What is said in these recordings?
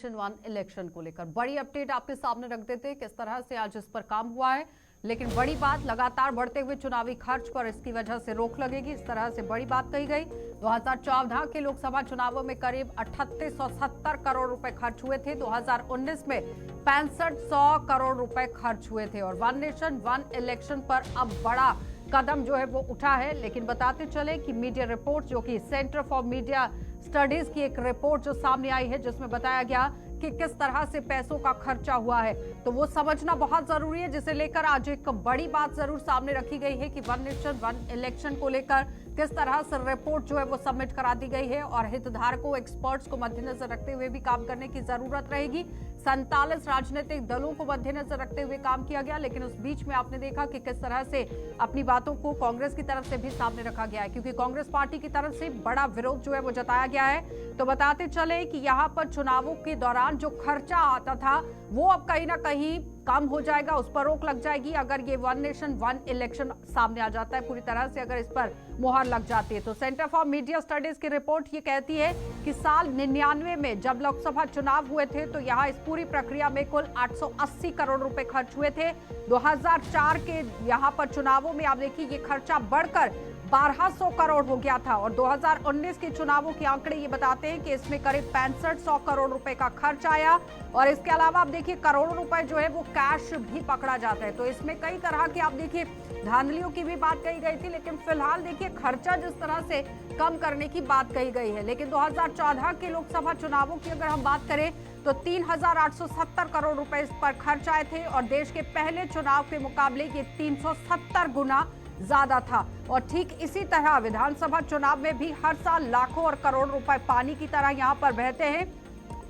One election को लेकर बड़ी अपडेट आपके सामने रख देते हैं किस तरह से आज इस पर काम हुआ है। लेकिन बड़ी बात, लगातार बढ़ते हुए चुनावी खर्च पर इसकी वजह से रोक लगेगी, इस तरह से बड़ी बात कही गई। 2014 के लोकसभा चुनावों में करीब 3870 करोड़ रुपए खर्च हुए थे। 2019 में 6500 करोड़ रुपए खर्च हुए थे और वन नेशन वन इलेक्शन पर अब बड़ा कदम जो है वो उठा है। लेकिन बताते चले कि मीडिया रिपोर्ट, जो कि सेंटर फॉर मीडिया स्टडीज की एक रिपोर्ट जो सामने आई है, जिसमें बताया गया कि किस तरह से पैसों का खर्चा हुआ है, तो वो समझना बहुत जरूरी है, जिसे लेकर आज एक बड़ी बात जरूर सामने रखी गई है कि वन नेशन वन इलेक्शन को लेकर किस तरह से रिपोर्ट जो है वो सबमिट करा दी गई है और हितधारकों, एक्सपर्ट्स को मद्देनजर रखते हुए भी काम करने की जरूरत रहेगी। 47 राजनीतिक दलों को मद्देनजर रखते हुए काम किया गया, लेकिन उस बीच में आपने देखा कि किस तरह से अपनी बातों को कांग्रेस की तरफ से भी सामने रखा गया है, क्योंकि कांग्रेस पार्टी की तरफ से बड़ा विरोध जो है वो जताया गया है। तो बताते चले कि यहाँ पर चुनावों के दौरान जो खर्चा आता था वो अब कहीं ना कहीं कम हो जाएगा, उस पर रोक लग जाएगी अगर ये वन नेशन वन इलेक्शन सामने आ जाता है पूरी तरह से, अगर इस पर मुहर लग जाती है। तो सेंटर फॉर मीडिया स्टडीज की रिपोर्ट ये कहती है कि साल 99 में जब लोकसभा चुनाव हुए थे तो यहाँ इस पूरी प्रक्रिया में कुल 880 करोड़ रुपए खर्च हुए थे। 2004 के यहाँ पर चुनावों में आप देखिए ये खर्चा बढ़कर 1200 करोड़ हो गया था और 2019 के चुनावों के आंकड़े ये बताते हैं कि इसमें करीब 6500 करोड़ रुपए का खर्च आया। और इसके अलावा आप देखिए करोड़ों रुपए जो है वो कैश भी पकड़ा जाता है। तो इसमें कई तरह के आप देखिए धांधलियों की भी बात कही गई थी, लेकिन फिलहाल देखिए खर्चा जिस तरह से कम करने की बात कही गई है। लेकिन 2014 के लोकसभा चुनावों की अगर हम बात करें तो 3870 करोड़ रुपए इस पर खर्च आए थे और देश के पहले चुनाव के मुकाबले ये 370 गुना ज्यादा था। और ठीक इसी तरह विधानसभा चुनाव में भी हर साल लाखों और करोड़ रुपए पानी की तरह यहां पर बहते हैं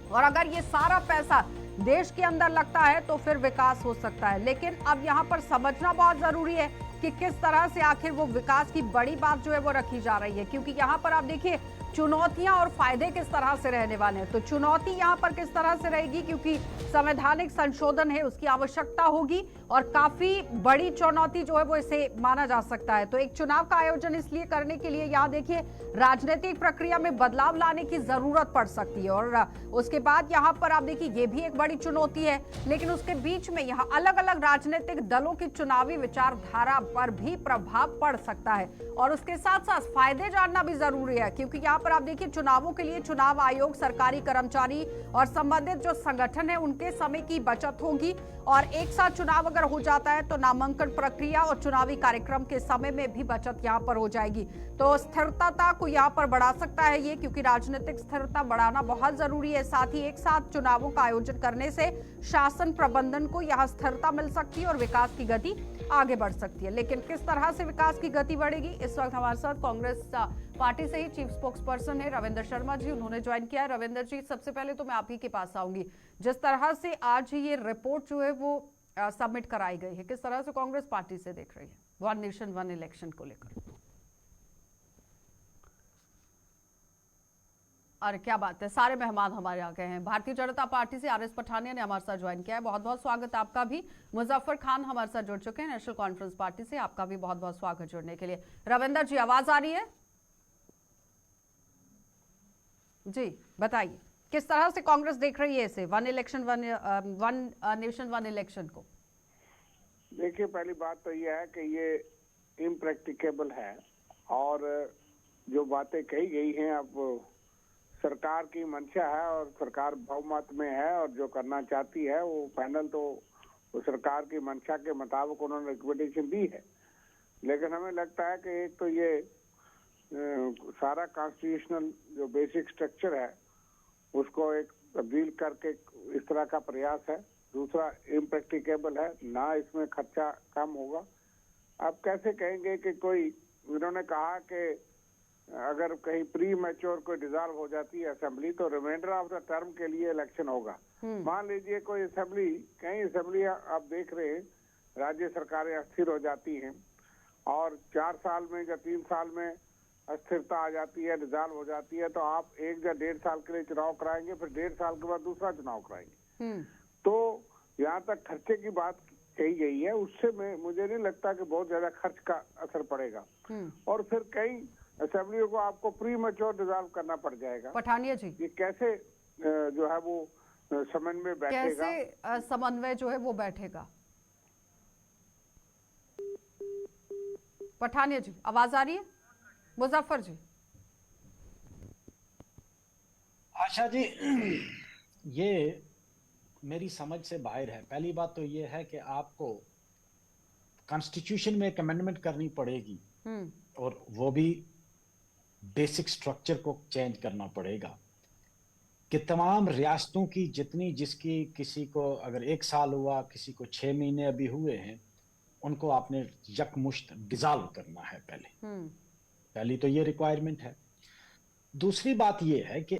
और अगर ये सारा पैसा देश के अंदर लगता है तो फिर विकास हो सकता है। लेकिन अब यहां पर समझना बहुत जरूरी है कि किस तरह से आखिर वो विकास की बड़ी बात जो है वो रखी जा रही है, क्योंकि यहां पर आप देखिए चुनौतियां और फायदे किस तरह से रहने वाले हैं। तो चुनौती यहां पर किस तरह से रहेगी, क्योंकि संवैधानिक संशोधन है, उसकी आवश्यकता होगी और काफी बड़ी चुनौती जो है वो इसे माना जा सकता है। तो एक चुनाव का आयोजन इसलिए करने के लिए यहाँ देखिए राजनीतिक प्रक्रिया में बदलाव लाने की जरूरत पड़ सकती है और उसके बाद यहाँ पर आप देखिए ये भी एक बड़ी चुनौती है। लेकिन उसके बीच में यहाँ अलग अलग राजनीतिक दलों की चुनावी विचारधारा पर भी प्रभाव पड़ सकता है और उसके साथ साथ फायदे जानना भी जरूरी है, क्योंकि यहाँ पर आप देखिए चुनावों के लिए चुनाव आयोग, सरकारी कर्मचारी और संबंधित जो संगठन है उनके समय की बचत होगी और एक साथ चुनाव अगर हो जाता है तो नामांकन प्रक्रिया और चुनावी कार्यक्रम के समय में भी बचत यहाँ पर हो जाएगी। तो स्थिरता को यहाँ पर बढ़ा सकता है ये, क्योंकि राजनीतिक स्थिरता बढ़ाना बहुत जरूरी है। साथ ही एक साथ चुनावों का आयोजन करने से शासन प्रबंधन को यहाँ स्थिरता मिल सकती है और विकास की गति आगे बढ़ सकती है। लेकिन किस तरह से विकास की गति बढ़ेगी, इस वक्त हमारे साथ कांग्रेस पार्टी से ही चीफ स्पोक्स पर्सन है रविंद्र शर्मा जी, उन्होंने ज्वाइन किया है। रविंद्र जी, सबसे पहले तो मैं आप ही के पास आऊंगी, जिस तरह से आज ये रिपोर्ट जो है वो सबमिट कराई गई है, किस तरह से कांग्रेस पार्टी से देख रही है वन नेशन वन इलेक्शन को लेकर? और क्या बात है, सारे मेहमान हमारे आ गए हैं। भारतीय जनता पार्टी से आरएस पठानिया ने हमारे साथ ज्वाइन किया है, बहुत बहुत स्वागत आपका भी। मुजफ्फर खान हमारे साथ जुड़ चुके हैं नेशनल कॉन्फ्रेंस पार्टी से, आपका भी बहुत बहुत स्वागत जुड़ने के लिए। रविंदर जी, आवाज आ रही है जी? बताइए किस तरह से कांग्रेस देख रही है इसे वन नेशन वन इलेक्शन को? देखिए, पहली बात तो यह है कि ये इम्प्रैक्टिकेबल है और जो बातें कही गई हैं अब सरकार की मंशा है और सरकार बहुमत में है और जो करना चाहती है वो पैनल तो वो सरकार की मंशा के मुताबिक उन्होंने रिकमेंडेशन दी है। लेकिन हमें लगता है कि एक तो ये सारा कॉन्स्टिट्यूशनल जो बेसिक स्ट्रक्चर है उसको एक तब्दील करके इस तरह का प्रयास है। दूसरा इम्प्रैक्टिकेबल है, ना इसमें खर्चा कम होगा। आप कैसे कहेंगे कि कोई, इन्होंने कहा कि अगर कहीं प्री मैच्योर कोई डिसॉल्व हो जाती है असेंबली तो रिमाइंडर ऑफ द टर्म के लिए इलेक्शन होगा। मान लीजिए कोई असेंबली, कई असेंबली आप देख रहे हैं राज्य सरकारें अस्थिर हो जाती हैं और 4 साल में या 3 साल में अस्थिरता आ जाती है, डिसॉल्व हो जाती है, तो आप 1 या 1.5 साल के लिए चुनाव कराएंगे, फिर 1.5 साल के बाद दूसरा चुनाव कराएंगे। तो यहाँ तक खर्चे की बात कही गई है, उससे मुझे नहीं लगता कि बहुत ज्यादा खर्च का असर पड़ेगा। और फिर कई असेंबलियों को आपको प्री मैच्योर डिसॉल्व करना पड़ जाएगा। पठानिया जी, ये कैसे जो है वो समन्वय बैठेगा। कैसे समन्वय जो है वो बैठेगा? पठानिया जी, आवाज आ रही है? मुजफ्फर जी। आशा जी, ये मेरी समझ से बाहर है। पहली बात तो ये है कि आपको कॉन्स्टिट्यूशन में एक अमेंडमेंट करनी पड़ेगी और वो भी बेसिक स्ट्रक्चर को चेंज करना पड़ेगा कि तमाम रियासतों की जितनी जिसकी किसी को अगर 1 साल हुआ, किसी को 6 महीने अभी हुए हैं, उनको आपने यकमुश्त डिसॉल्व करना है। पहली तो ये रिक्वायरमेंट है। दूसरी बात ये है कि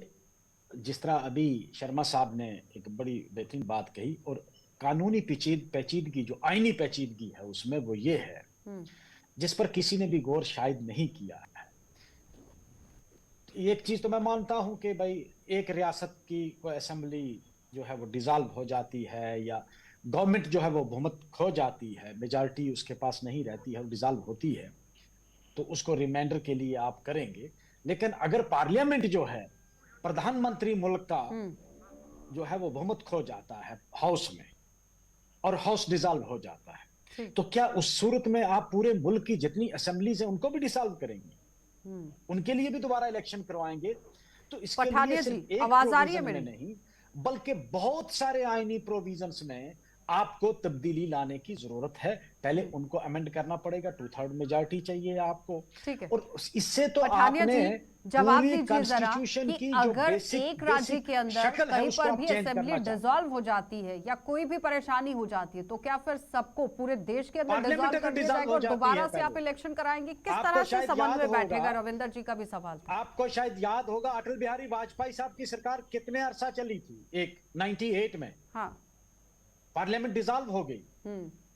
जिस तरह अभी शर्मा साहब ने एक बड़ी बेहतरीन बात कही, और कानूनी पेचीदगी जो आईनी पेचीदगी है उसमें वो ये है जिस पर किसी ने भी गौर शायद नहीं किया है। एक चीज तो मैं मानता हूं कि भाई एक रियासत की कोई असेंबली जो है वो डिसॉल्व हो जाती है या गवर्नमेंट जो है वो बहुमत खो जाती है, मेजॉरिटी उसके पास नहीं रहती है, वो डिसॉल्व होती है, तो उसको रिमाइंडर के लिए आप करेंगे। लेकिन अगर पार्लियामेंट जो है, प्रधानमंत्री मुल्क का जो है वो बहुमत खो जाता है हाउस में और हाउस डिसॉल्व हो जाता है, तो क्या उस सूरत में आप पूरे मुल्क की जितनी असेंबलीज हैं उनको भी डिसॉल्व करेंगे? उनके लिए भी दोबारा इलेक्शन करवाएंगे? तो इसके लिए सिर्फ एक आवाज आ रही है प्रोविजन में नहीं बल्कि बहुत सारे आईनी प्रोविजंस में आपको तब्दीली लाने की जरूरत है। पहले उनको अमेंड करना पड़ेगा, 2/3 मेजॉरिटी चाहिए आपको। ठीक है। और इससे तो पठानिया आपने जवाब पूरी दीजिए जरा कॉन्स्टिट्यूशन की जो अगर बेसिक एक राज्य के अंदर कहीं पर भी असेंबली डिसॉल्व डिसॉल्व हो जाती है या कोई भी परेशानी हो जाती है तो क्या फिर सबको पूरे देश के अंदर डिसॉल्व कर दिया जाएगा और दोबारा से आप इलेक्शन कराएंगे? किस तरह से समन्वय बैठेगा? रविंदर जी का भी सवाल था। आपको शायद याद होगा अटल बिहारी वाजपेयी साहब की सरकार कितने अरसा चली थी, एक 98 में। हाँ, पार्लियामेंट डिसॉल्व हो गई।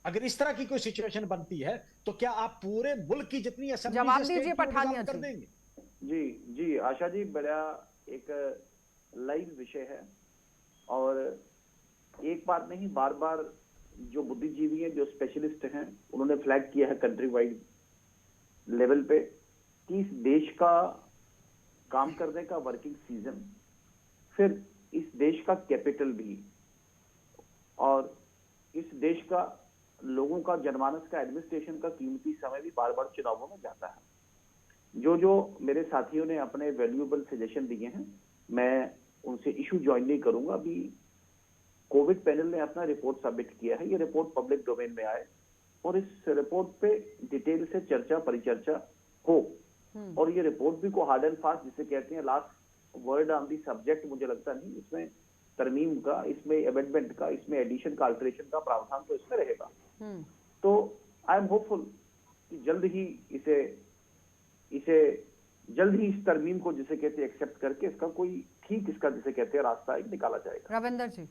अगर इस तरह की कोई सिचुएशन बनती है तो क्या आप पूरे मुल्क की जितनी असेंबली जवाब दीजिए पठानिया कर देंगे? जी आशा जी, बड़ा एक लाइव विषय है और एक बार नहीं बार बार जो बुद्धिजीवी हैं, जो स्पेशलिस्ट हैं, उन्होंने फ्लैग किया है कंट्री वाइड लेवल पे कि इस देश का काम करने का वर्किंग सीजन, फिर इस देश का कैपिटल भी और इस देश का लोगों का जनमानस का एडमिनिस्ट्रेशन का कीमती समय भी बार बार चुनावों में जाता है। जो मेरे साथियों ने अपने वैल्यूएबल सजेशन दिए हैं, मैं उनसे इशू ज्वाइन नहीं करूंगा। अभी कोविड पैनल ने अपना रिपोर्ट सबमिट किया है, ये रिपोर्ट पब्लिक डोमेन में आए और इस रिपोर्ट पे डिटेल से चर्चा परिचर्चा हो और ये रिपोर्ट भी को हार्ड एंड फास्ट जिसे कहते हैं last word on the subject, मुझे लगता नहीं इसमें तरमीम का, इसमें अमेंडमेंट का, इसमें एडिशन का, अल्टरेशन का प्रावधान तो इसमें रहेगा। तो आई एम होपफुल कि जल्द ही इसे जल्द ही इस तरमीम को जिसे कहते हैं एक्सेप्ट करके इसका कोई ठीक इसका जिसे कहते हैं रास्ता निकाला जाएगा। रविंदर जी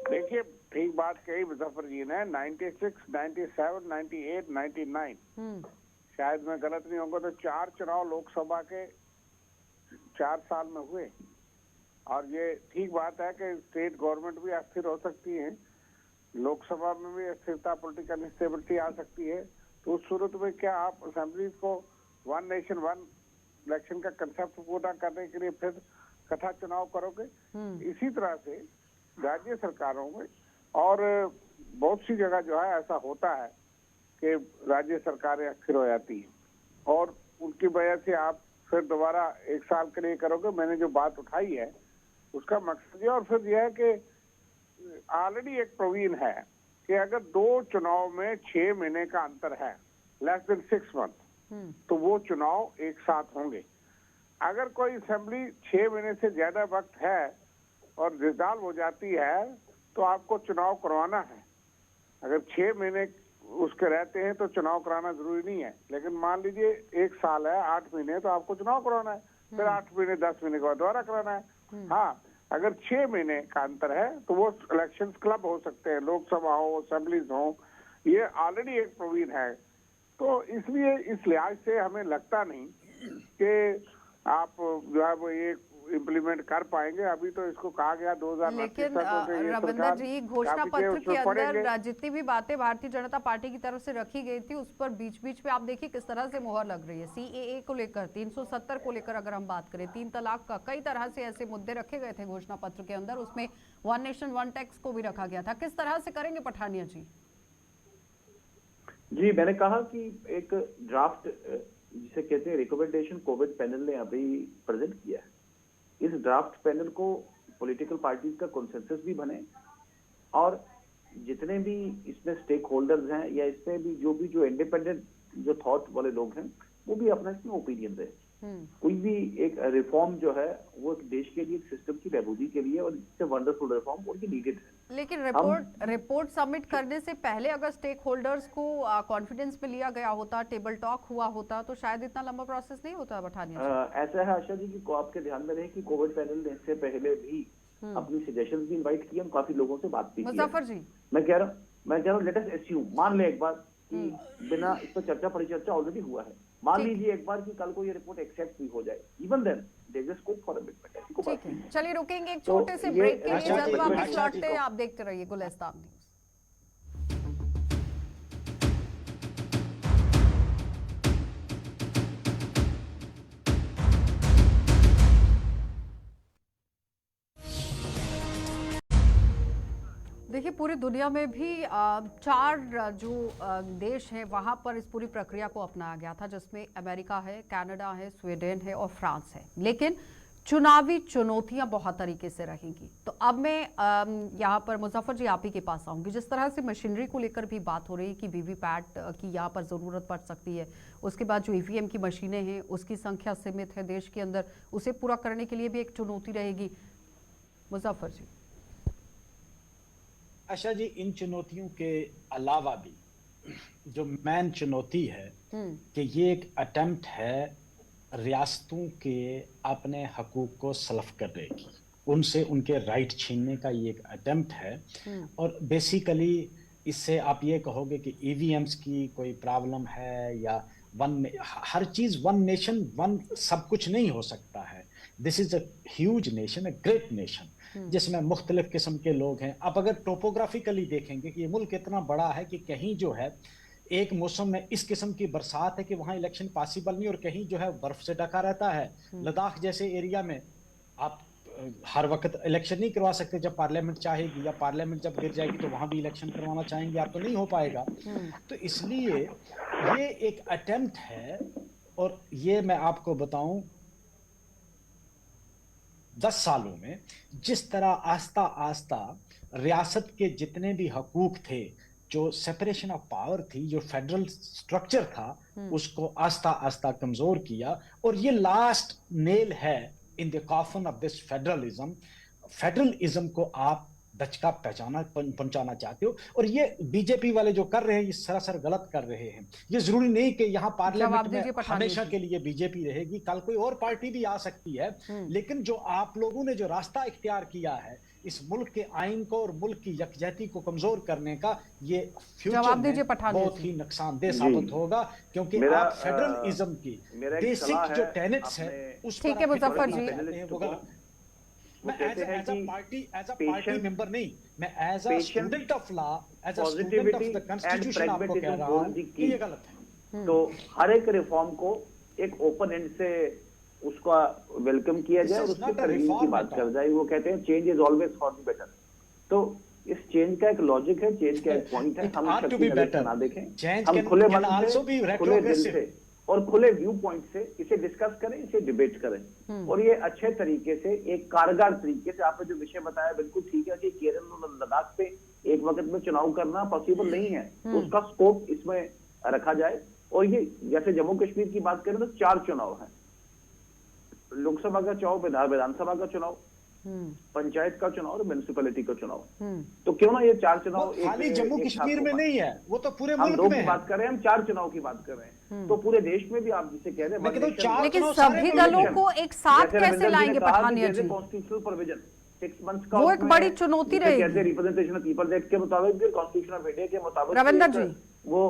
देखिए, ठीक बात कही मुजफ्फर जी ने। 96, 97, 98, 99 शायद मैं गलत नहीं होगा तो 4 चुनाव लोकसभा के 4 साल में हुए। और ये ठीक बात है कि स्टेट गवर्नमेंट भी अस्थिर हो सकती है, लोकसभा में भी अस्थिरता, पॉलिटिकल इंस्टेबिलिटी आ सकती है। तो उस सूरत में क्या आप असेंबली को वन नेशन वन इलेक्शन का कंसेप्ट पूरा करने के लिए फिर कथा चुनाव करोगे? इसी तरह से राज्य दोबारों में और बहुत सी जगह जो है ऐसा होता है कि राज्य सरकारें अस्थिर हो जाती हैं और उनकी वजह से आप फिर दोबारा 1 साल के लिए करोगे। मैंने जो बात उठाई है उसका मकसद ये, और फिर यह है कि ऑलरेडी एक प्रोविजन है कि अगर 2 चुनाव में 6 महीने का अंतर है, लेस देन 6 मंथ, तो वो चुनाव एक साथ होंगे। अगर कोई असेंबली 6 महीने से ज्यादा वक्त है और डिसॉल्व हो जाती है तो आपको चुनाव करवाना है। अगर 6 महीने उसके रहते हैं तो चुनाव कराना जरूरी नहीं है, लेकिन मान लीजिए 1 साल है, 8 महीने, तो आपको चुनाव करवाना है, फिर 8 महीने 10 महीने के बाद दोबारा कराना है। हाँ, अगर 6 महीने का अंतर है तो वो इलेक्शन क्लब हो सकते हैं, लोकसभा हो, असेंबलीज हो, ये ऑलरेडी एक प्रोविजन है। तो इसलिए इस लिहाज से हमें लगता नहीं कि आप जो है वो इम्प्लीमेंट कर पाएंगे। अभी तो इसको कहा गया 2029 लेकिन तक तो ये रविंदर सरकार जी, घोषणा काफी पत्र उसमें के पड़ेंगे। अंदर जितनी भी बातें भारतीय जनता पार्टी की तरफ से रखी गई थी उस पर बीच बीच में आप देखिए किस तरह से मुहर लग रही है। सीएए को लेकर, 370 को लेकर अगर हम बात करें, 3 तलाक का, कई तरह से ऐसे मुद्दे रखे गए थे घोषणा पत्र के अंदर। उसमें वन नेशन वन टैक्स को भी रखा गया था। किस तरह से करेंगे पठानिया जी? जी, मैंने कहा कि एक ड्राफ्ट जिसे कहते हैं रिकमेंडेशन कोविड पैनल ने अभी प्रेजेंट किया है। इस ड्राफ्ट पैनल को पॉलिटिकल पार्टीज का कंसेंसस भी बने और जितने भी इसमें स्टेक होल्डर्स हैं या इसमें भी जो इंडिपेंडेंट जो थॉट वाले लोग हैं वो भी अपना इसमें ओपिनियन दें। कोई भी एक रिफॉर्म जो है वो एक देश के लिए, एक सिस्टम की बेबूदी के लिए और इससे वंडरफुल रिफॉर्म उनकी नीडेड है। लेकिन रिपोर्ट सबमिट करने से पहले अगर स्टेक होल्डर्स को कॉन्फिडेंस में लिया गया होता, टेबल टॉक हुआ होता, तो शायद इतना लंबा प्रोसेस नहीं होता पठानिया जी। ऐसा है आशा जी कि आपके ध्यान में रहे कि कोविड पैनल ने इससे पहले भी अपनी सजेशंस भी इनवाइट किए, काफी लोगों से बात भी की। मुजफ्फर जी, मैं कह रहा हूँ लेट अस एस्यूम, मान ले एक बार कि बिना इस पर चर्चा परिचर्चा ऑलरेडी हुआ है, मान लीजिए एक बार कि कल को ये रिपोर्ट एक्सेप्ट भी हो जाए, even then there is scope for amendment. ऐसी कोई बात नहीं है। चलिए रुकेंगे एक तो छोटे से ये ब्रेक के लिए, आशा जल्द जी वापस को- लौटते हैं। आप देखते रहिए गुलिस्तान न्यूज। देखिए, पूरी दुनिया में भी 4 जो देश हैं वहां पर इस पूरी प्रक्रिया को अपनाया गया था, जिसमें अमेरिका है, कनाडा है, स्वीडन है और फ्रांस है। लेकिन चुनावी चुनौतियां बहुत तरीके से रहेंगी। तो अब मैं यहाँ पर मुजफ्फर जी आप ही के पास आऊंगी। जिस तरह से मशीनरी को लेकर भी बात हो रही है कि वीवीपैट की यहाँ पर ज़रूरत पड़ सकती है, उसके बाद जो ईवीएम की मशीनें हैं उसकी संख्या सीमित है देश के अंदर, उसे पूरा करने के लिए भी एक चुनौती रहेगी। मुजफ्फर जी। आशा जी, इन चुनौतियों के अलावा भी जो मेन चुनौती है कि ये एक अटेम्प्ट है रियासतों के अपने हकूक को सल्फ करने की, उनसे उनके राइट छीनने का ये एक अटेम्प्ट है। और बेसिकली इससे आप ये कहोगे कि ईवीएम्स की कोई प्रॉब्लम है या हर चीज वन नेशन वन सब कुछ नहीं हो सकता है। This is a huge nation, a great nation, जिसमें मुख्तलिफ किस्म के लोग हैं। आप अगर टोपोग्राफिकली देखेंगे कि ये मुल्क इतना बड़ा है कि कहीं जो है एक मौसम में इस किस्म की बरसात है कि वहां इलेक्शन पॉसिबल नहीं, और कहीं जो है बर्फ से ढका रहता है। लद्दाख जैसे एरिया में आप हर वक्त इलेक्शन नहीं करवा सकते। जब पार्लियामेंट चाहेगी या पार्लियामेंट जब गिर जाएगी तो वहां भी इलेक्शन करवाना चाहेंगे आप, तो नहीं हो पाएगा। तो इसलिए ये एक अटेम्प्ट है। और ये मैं आपको बताऊं, 10 सालों में जिस तरह आस्ता आस्ता रियासत के जितने भी हकूक थे, जो सेपरेशन ऑफ पावर थी, जो फेडरल स्ट्रक्चर था, उसको आस्ता आस्ता कमजोर किया। और ये लास्ट नेल है in the coffin of this federalism. Federalism को आप दचका पहुंचाना चाहते हो, और ये बीजेपी वाले जो कर रहे हैं ये सरासर गलत कर रहे हैं। ये जरूरी नहीं कि यहाँ पार्लियामेंट में हमेशा के लिए बीजेपी रहेगी, कल कोई और पार्टी भी आ सकती है। लेकिन जो आप लोगों ने जो रास्ता इख्तियार किया है इस मुल्क के आइन को और मुल्क की यकजहती को कमजोर करने का, ये फ्यूचर में बहुत ही नुकसानदेह साबित होगा। क्योंकि आप फेडरलिज्म की बेसिक जो टेनेट्स है उस पर, ठीक है मुजफ्फर जी, मैं एज अ पार्टी मेंबर नहीं, मैं as a student of law, as a student of the constitution आपको कह रहा हूं कि ये गलत है। तो हर एक रिफॉर्म को एक ओपन एंड से उसका वेलकम किया जाए और उसके तरमीम की बात कर जाए। वो कहते हैं change is always for the better. तो इस चेंज का एक लॉजिक है, चेंज का एक पॉइंट है। हम ना देखें, हम खुले मन से, खुले दिल से और खुले व्यू पॉइंट से इसे डिस्कस करें, इसे डिबेट करें। और ये अच्छे तरीके से, एक कारगर तरीके से, आपने जो विषय बताया बिल्कुल ठीक है कि केरल और लद्दाख पे एक वक्त में चुनाव करना पॉसिबल नहीं है, तो उसका स्कोप इसमें रखा जाए। और ये जैसे जम्मू कश्मीर की बात करें तो 4 चुनाव हैं, लोकसभा का चुनाव, विधानसभा का चुनाव, पंचायत का चुनाव और म्युनिसिपैलिटी का चुनाव। तो क्यों ना ये 4 चुनाव खाली जम्मू कश्मीर में नहीं है, वो तो पूरे मुल्क में है। बात कर रहे हैं हम 4 चुनाव की बात कर रहे हैं, तो पूरे देश में भी आप जिसे कह रहे हैं, लेकिन सभी दलों को एक साथ कैसे लाएंगे पठानिया जी? कॉन्स्टिट्यूशनल प्रोविजन 6 मंथ्स का, वो एक बड़ी चुनौती रहेगी। रिप्रेजेंटेशन ऑफ पीपल एक्ट के मुताबिक, कॉन्स्टिट्यूशन ऑफ इंडिया के मुताबिक रविंदर जी, वो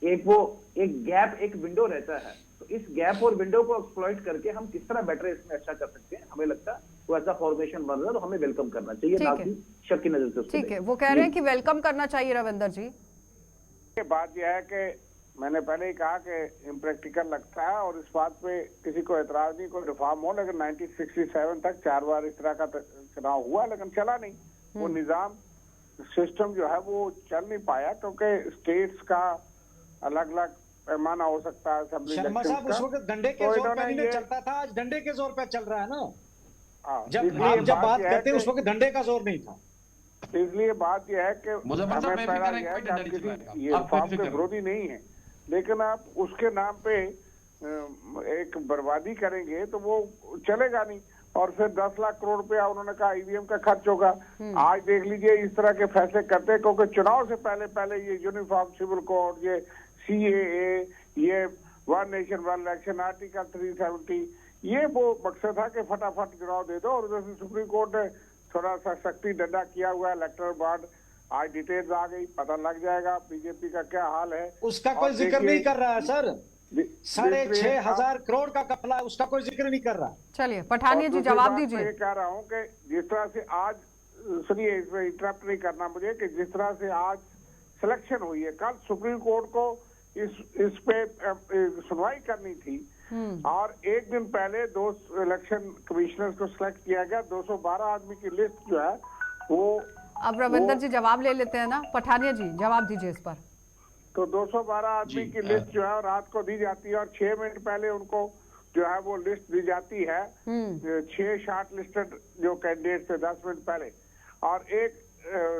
एक गैप, एक विंडो रहता है। तो तो इस गैप और विंडो को एक्सप्लॉइट करके हम किस तरह बेटर इसमें अच्छा कर सकते हैं, हमें लगता है वो ऐसा फॉर्मेशन बन रहा है तो हमें वेलकम करना चाहिए, ना कि शक की नजर से उसको ठीक है, वो कह रहे हैं कि वेलकम करना चाहिए रविंदर जी। बात यह है कि मैंने पहले ही कहा कि इम्प्रैक्टिकल लगता है और इस बात पे किसी को एतराज नहीं, कोई रिफॉर्म हो, लेकिन 1967 तक 4 बार इस तरह का चुनाव हुआ लेकिन चला नहीं। वो निजाम सिस्टम जो है वो चल नहीं पाया क्योंकि स्टेट्स का अलग अलग पैमाना हो सकता है। असेंबली शर्मा साहब उस वक्त डंडे के जोर पर नहीं चलता था, आज डंडे के जोर पर चल रहा है ना। जब आप जब बात करते हैं उस वक्त डंडे का जोर नहीं था। इसलिए बात यह है कि हमें पहला यह है कि आप किसी ये रिफॉर्म के विरोधी नहीं है, लेकिन आप उसके नाम पे एक बर्बादी करेंगे तो वो चलेगा नहीं। और फिर 10 लाख करोड़ रुपया उन्होंने कहा ईवीएम का खर्च होगा। आज देख लीजिए इस तरह के फैसले करते हैं क्योंकि चुनाव से पहले पहले ये यूनिफॉर्म सिविल कोड, ये CAA, ये one nation one election, article 370, ये वो मकसद था कि फटाफट चुनाव दे दो। और उधर से सुप्रीम कोर्ट ने थोड़ा सा सख्ती डंडा किया हुआ है। इलेक्टोरल बॉन्ड आज डिटेल्स आ गई, पता लग जाएगा बीजेपी का क्या हाल है। उसका कोई जिक्र नहीं कर रहा है सर। 6,500 करोड़ का घपला, उसका कोई जिक्र नहीं कर रहा। चलिए पठानिया जी जवाब दीजिए। मैं कह रहा हूँ कि जिस तरह से आज, सुनिए इसमें इंटरप्ट नहीं करना मुझे, कि जिस तरह से आज सिलेक्शन हुई है, कल सुप्रीम कोर्ट को इस पे सुनवाई करनी थी और एक दिन पहले 2 इलेक्शन कमिश्नर्स को सिलेक्ट किया गया। 212 आदमी की लिस्ट जो है वो, अब रविंदर जी जवाब ले लेते हैं ना। पठानिया जी जवाब दीजिए इस पर। तो 212 आदमी की लिस्ट जो है रात को दी जाती है और 6 मिनट पहले उनको जो है वो लिस्ट दी जाती है। 6 शॉर्ट लिस्टेड जो कैंडिडेट थे 10 मिनट पहले, और एक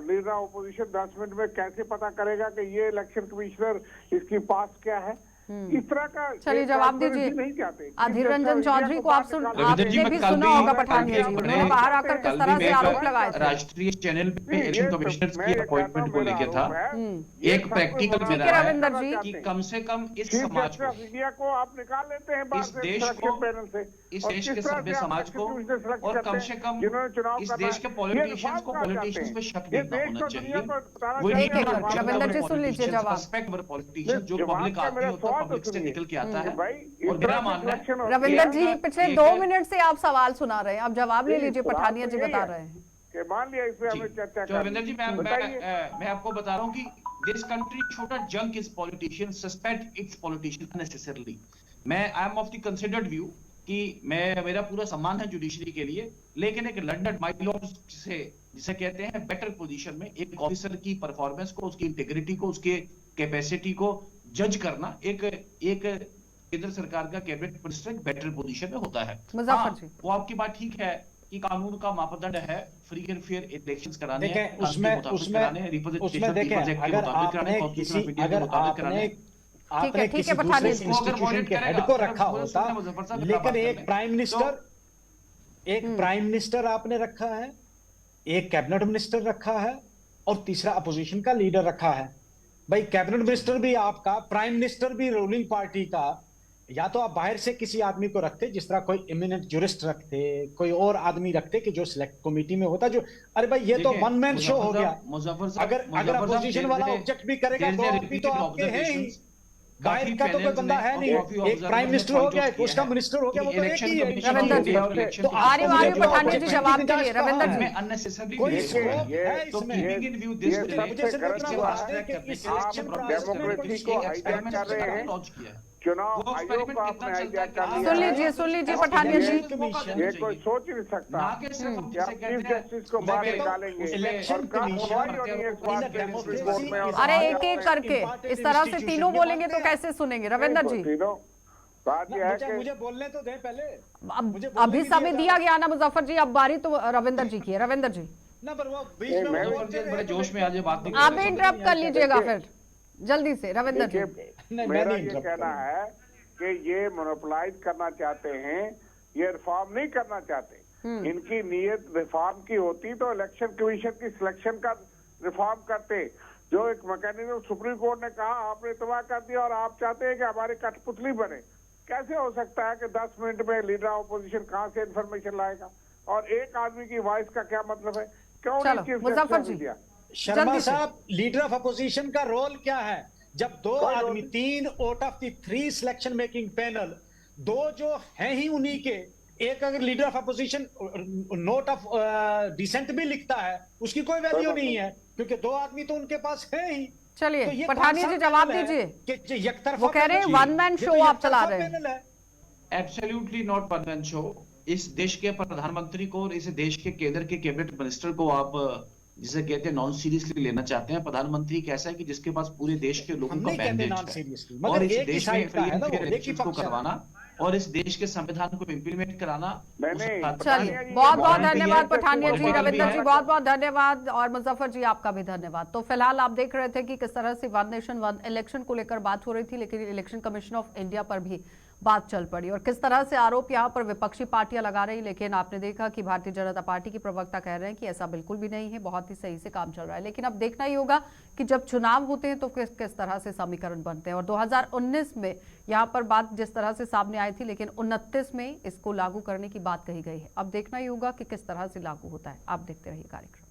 लीडर ऑपोजिशन 10 मिनट में कैसे पता करेगा कि ये इलेक्शन कमिश्नर इसकी पास क्या है। इस तरह का चलिए जवाब दीजिए। नहीं चाहते। अधीर रंजन चौधरी को आपने भी सुना होगा पठानिया जी, उन्होंने बाहर आकर किस तरह से आरोप लगाए थे। राष्ट्रीय चैनल पे इलेक्शन कमिश्नर्स की अपॉइंटमेंट को लेके था। एक प्रैक्टिकल मेरा रविंदर जी कि कम से कम इस समाज को, इंडिया को आप निकाल लेते हैं इस देश को, पैनल से, इस देश के सभ्य समाज को, और कम से कम इस देश के पॉलिटिशियंस को पॉलिटिशियंस पे शक नहीं होना चाहिए। रविंदर जी सुन लीजिए जवाब। पॉलिटिशियंस जो पब्लिक आदमी होता है, पब्लिक से निकल के आता है, और मेरा मानना है। रविंदर जी पिछले 2 मिनट से आप सवाल सुना रहे हैं, आप जवाब ले लीजिए। पठानिया जी बता रहे हैं कि मान लिया इसमें हमें चर्चा तो रविंदर जी मैं आपको बता रहा हूँ कि this country should not junk its politicians, suspect its politicians unnecessarily. I am of the considered view कि मेरा पूरा सम्मान है जुडिशरी के लिए, लेकिन एक लंडन माय लॉर्ड से जिसे कहते हैं बेटर पोजीशन में एक ऑफिसर की परफॉर्मेंस को, उसकी इंटीग्रिटी को, उसके कैपेसिटी को जज करना एक केंद्र सरकार का कैबिनेट मिनिस्टर एक बेटर पोजीशन में होता है। वो आपकी बात ठीक है कि कानून का मापदंड है फ्री एंड फेयर इलेक्शंस कराने हैं, उसमें देखें अगर आपने किसी दूसरे इंस्टीट्यूशन के हेड को रखा होता, लेकिन एक प्राइम मिनिस्टर आपने रखा है, एक कैबिनेट मिनिस्टर रखा है और तीसरा अपोजिशन का लीडर रखा है। भाई कैबिनेट मिनिस्टर भी आपका, प्राइम मिनिस्टर भी रूलिंग पार्टी का। या तो आप बाहर से किसी आदमी को रखते, जिस तरह कोई इमिनेंट जुरिस्ट रखते, कोई और आदमी रखते कि जो सिलेक्ट कमेटी में होता, जो अरे भाई ये तो वन मैन शो हो गया। अगर अपोजिशन वाला ऑब्जेक्ट भी करेगा तो आपके हैं ही, बाहर का तो कोई बंदा है नहीं। एक प्राइम मिनिस्टर हो गया, एक उसका मिनिस्टर हो गया, वो तो एक ही है। रविंदर जी तो आर्य पठानिया जी जवाब के लिए रविंदर जी अननेसेसरी कोई स्कोप है तो इसमें। कीपिंग इन व्यू दिस मुझे सिर्फ इतना बात है कि इस डेमोक्रेसी को हाईजैक कर रहे हैं, लॉन्च किया है। चुनाव आयोग को आपने हाईजैक कर लिया है। सुन लीजिए पठानिया जी। ये कोई सोच ही नहीं सकता कि आप चीफ जस्टिस को बाहर निकालेंगे और कल सुनवाई होनी है इस बात पे सुप्रीम कोर्ट में। अरे एक एक करके इस तरह से तीनों बोलेंगे तो कैसे सुनेंगे रविंदर जी। बात यह है कि मुझे बोलने तो दें पहले। अभी समय दिया गया ना मुजफ्फर जी, अब बारी तो रविंदर जी की है। रविंदर जी ना, पर वो बीच में बड़े जोश में आज बात आप भी इंटरप्ट कर लीजिएगा फिर जल्दी से। रविंदर जी मेरा ये कहना है कि ये मोनोपोलाइज करना चाहते हैं, ये रिफॉर्म नहीं करना चाहते। इनकी नीयत रिफॉर्म की होती तो इलेक्शन कमीशन की सिलेक्शन का रिफॉर्म करते। जो एक मैकेनिज्म सुप्रीम कोर्ट ने कहा आपने तबाह कर दिया और आप चाहते हैं कि हमारी कठपुतली बने। कैसे हो सकता है कि 10 मिनट में लीडर ऑपोजिशन कहां से इंफॉर्मेशन लाएगा और एक आदमी की वॉइस का क्या मतलब है? क्यों मुजफ्फर जी शर्मा साहब, लीडर ऑफ अपोजिशन का रोल क्या है? जब 2 आदमी 3 out of the 3 selection making panel दो जो हैं ही उन्हीं के, एक अगर leader of opposition note of dissent भी लिखता है, उसकी कोई वैल्यू नहीं है, क्योंकि दो आदमी तो उनके पास है ही। चलिए तो ये पठानिया कौन जी सा जवाब पैनल है दीजिए। कि यकतरफा वो कह रहे हैं पैनल? वन मैन ये शो तो आप चला यकतरफा रहे हैं। पैनल है। Absolutely not one man show. इस देश के प्रधानमंत्री को और इस देश के केंद्र के कैबिनेट मिनिस्टर को आप जिसे कहते हैं नॉन सीरियसली लेना चाहते हैं। प्रधानमंत्री कैसा है कि जिसके पास पूरे देश के लोगों हम का नहीं कहते मैंडेट नॉन है, सीरियसली, और मगर इस एक ही देश में साइड का है ना, वो फ्री एक ही इलेक्शंस को पक्ष है। करवाना और इस देश के संविधान को इम्प्लीमेंट कराना। नहीं, चलिए बहुत बहुत वारंटी धन्यवाद है, पठानिया जी, वारंटी रविंदर है। जी बहुत बहुत धन्यवाद, और मुजफ्फर जी आपका भी धन्यवाद। तो फिलहाल आप देख रहे थे कि किस तरह से वन नेशन वन इलेक्शन को लेकर बात हो रही थी, लेकिन इलेक्शन कमीशन ऑफ इंडिया पर भी बात चल पड़ी, और किस तरह से आरोप यहां पर विपक्षी पार्टियां लगा रही। लेकिन आपने देखा कि भारतीय जनता पार्टी की प्रवक्ता कह रहे हैं कि ऐसा बिल्कुल भी नहीं है, बहुत ही सही से काम चल रहा है। लेकिन अब देखना ही होगा कि जब चुनाव होते हैं तो किस तरह से समीकरण बनते हैं। और 2019 में यहाँ पर बात जिस तरह से सामने आई थी, लेकिन 29 में इसको लागू करने की बात कही गई है। अब देखना ही होगा कि किस तरह से लागू होता है। आप देखते रहिए कार्यक्रम।